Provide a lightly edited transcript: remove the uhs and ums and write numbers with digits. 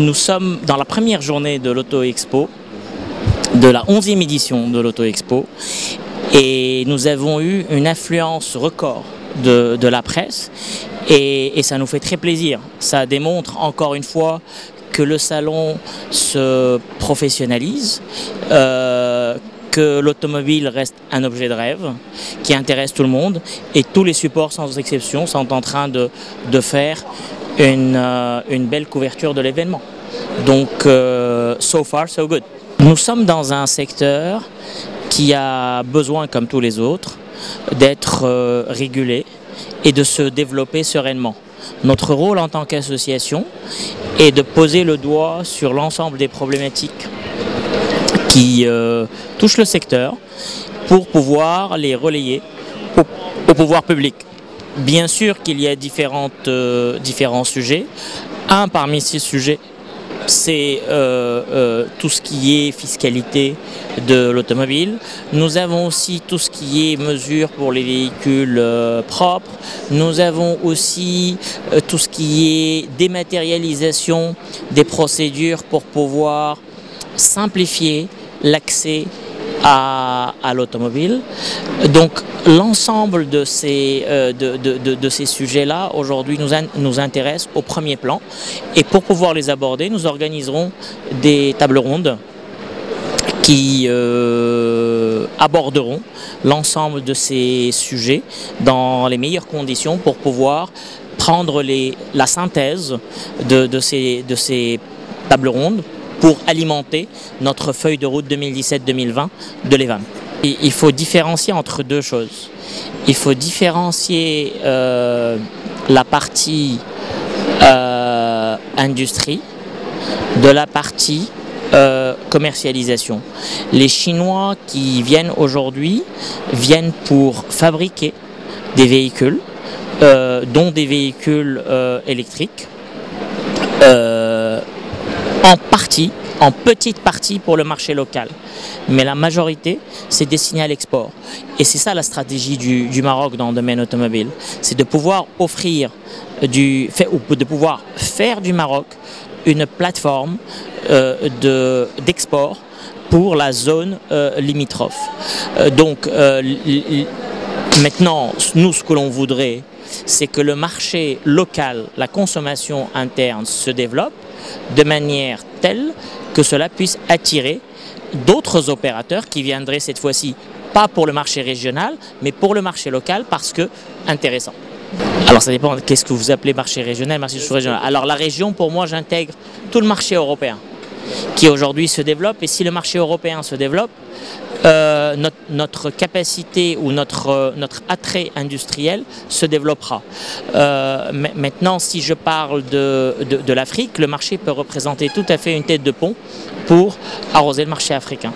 Nous sommes dans la première journée de l'Auto Expo, de la 11e édition de l'Auto Expo, et nous avons eu une affluence record de la presse et ça nous fait très plaisir. Ça démontre encore une fois que le salon se professionnalise, que l'automobile reste un objet de rêve qui intéresse tout le monde et tous les supports sans exception sont en train de faire une belle couverture de l'événement. Donc, so far, so good. Nous sommes dans un secteur qui a besoin, comme tous les autres, d'être régulé et de se développer sereinement. Notre rôle en tant qu'association est de poser le doigt sur l'ensemble des problématiques qui touchent le secteur pour pouvoir les relayer au pouvoir public. Bien sûr qu'il y a différents sujets. Un parmi ces sujets, c'est tout ce qui est fiscalité de l'automobile. Nous avons aussi tout ce qui est mesures pour les véhicules propres. Nous avons aussi tout ce qui est dématérialisation des procédures pour pouvoir simplifier l'accès à l'automobile. Donc l'ensemble de ces sujets-là aujourd'hui nous intéressent au premier plan, et pour pouvoir les aborder, nous organiserons des tables rondes qui aborderont l'ensemble de ces sujets dans les meilleures conditions pour pouvoir prendre la synthèse de ces tables rondes pour alimenter notre feuille de route 2017-2020 de l'EVAM. Il faut différencier entre deux choses. Il faut différencier la partie industrie de la partie commercialisation. Les Chinois qui viennent aujourd'hui viennent pour fabriquer des véhicules, dont des véhicules électriques, en petite partie pour le marché local. Mais la majorité, c'est destiné à l'export. Et c'est ça la stratégie du Maroc dans le domaine automobile. C'est de pouvoir offrir de pouvoir faire du Maroc une plateforme d'export pour la zone limitrophe. Donc maintenant, nous, ce que l'on voudrait, c'est que le marché local, la consommation interne se développe de manière telle que cela puisse attirer d'autres opérateurs qui viendraient cette fois-ci, pas pour le marché régional, mais pour le marché local parce que intéressant. Alors ça dépend, qu'est-ce que vous appelez marché régional, marché sous-régional. Alors la région, pour moi, j'intègre tout le marché européen qui aujourd'hui se développe, et si le marché européen se développe, notre capacité ou notre attrait industriel se développera. Maintenant, si je parle de l'Afrique, le marché peut représenter tout à fait une tête de pont pour arroser le marché africain.